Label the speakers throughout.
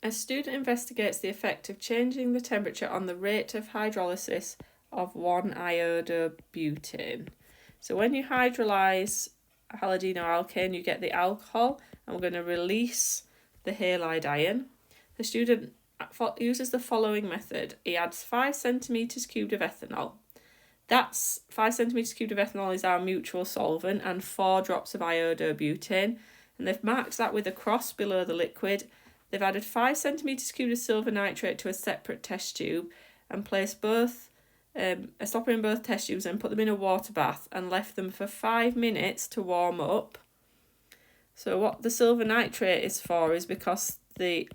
Speaker 1: A student investigates the effect of changing the temperature on the rate of hydrolysis of 1-iodobutane. So when you hydrolyse halogen you get the alcohol, and we're going to release the halide ion. The student uses the following method. He adds 5 centimetres cubed of ethanol. That's 5 centimetres cubed of ethanol is our mutual solvent, and 4 drops of iodobutane. And they've marked that with a cross below the liquid. They've added 5 centimetres cubed of silver nitrate to a separate test tube and placed both a stopper in both test tubes and put them in a water bath and left them for 5 minutes to warm up. So what the silver nitrate is for is because the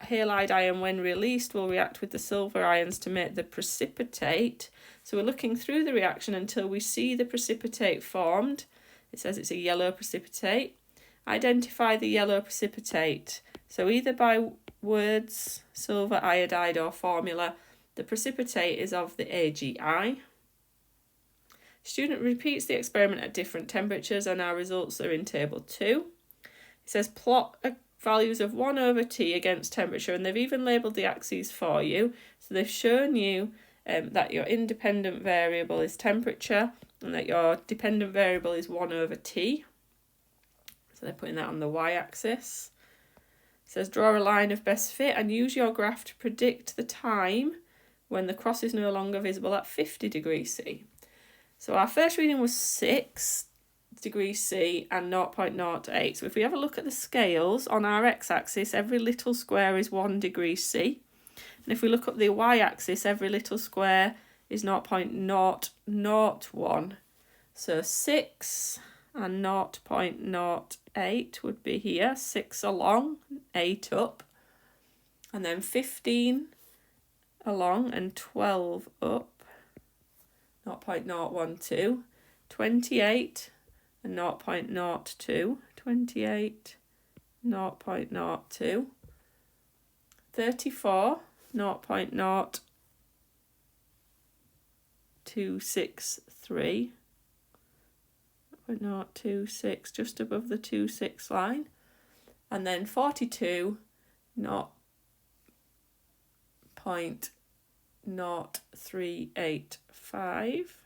Speaker 1: halide ion, when released, will react with the silver ions to make the precipitate. So we're looking through the reaction until we see the precipitate formed. It says it's a yellow precipitate. Identify the yellow precipitate. So either by words, silver iodide, or formula, the precipitate is of the AgI. Student repeats the experiment at different temperatures, and our results are in table 2. It says plot values of 1/T against temperature, and they've even labelled the axes for you. So they've shown you that your independent variable is temperature and that your dependent variable is 1/T. So they're putting that on the y-axis. It says draw a line of best fit and use your graph to predict the time when the cross is no longer visible at 50 degrees C. So our first reading was 6 degrees C and 0.08. So if we have a look at the scales on our x-axis, every little square is 1 degree C. And if we look up the y-axis, every little square is 0.001. So 6 and 0.08 would be here, 6 along, 8 up, and then 15 along and 12 up, 0.012, 28 and 0.02, 28, 0.02, 34, 0.0263, 0.26, just above the 26 line, and then 42, 0.0385.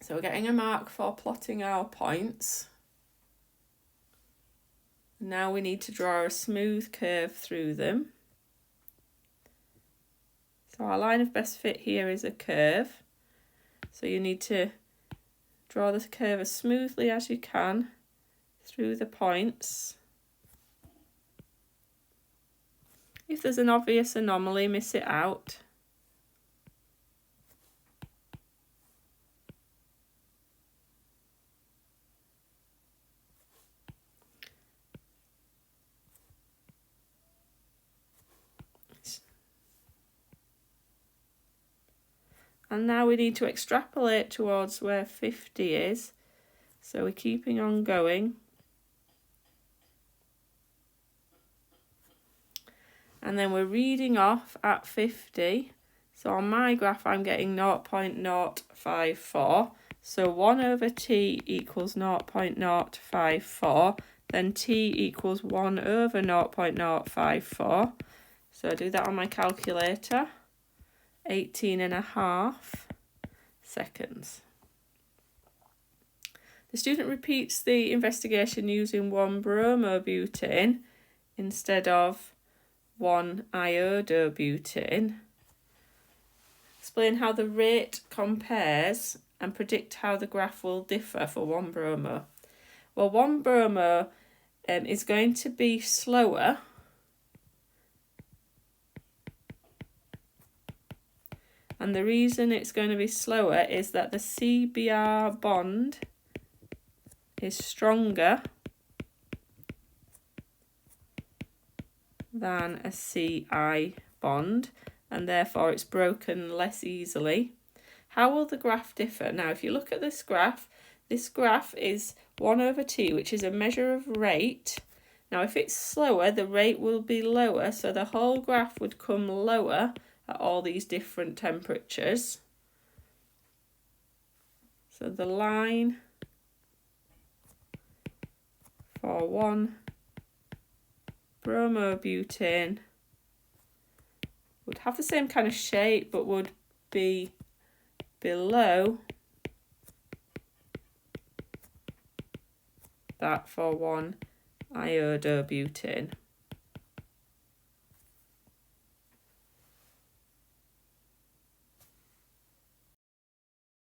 Speaker 1: So we're getting a mark for plotting our points. Now we need to draw a smooth curve through them. So our line of best fit here is a curve. So you need to draw the curve as smoothly as you can through the points. If there's an obvious anomaly, miss it out. And now we need to extrapolate towards where 50 is. So we're keeping on going. And then we're reading off at 50. So on my graph, I'm getting 0.054. So 1/T equals 0.054. Then T equals 1/0.054. So I do that on my calculator. 18.5 seconds. The student repeats the investigation using 1-bromobutane instead of 1-iodobutane. Explain how the rate compares and predict how the graph will differ for 1-bromo. Well, 1-bromo is going to be slower . And the reason it's going to be slower is that the CBr bond is stronger than a CI bond, and therefore it's broken less easily. How will the graph differ? Now, if you look at this graph is 1/T, which is a measure of rate. Now, if it's slower, the rate will be lower, so the whole graph would come lower at all these different temperatures. So the line for 1-bromobutane would have the same kind of shape but would be below that for 1-iodobutane.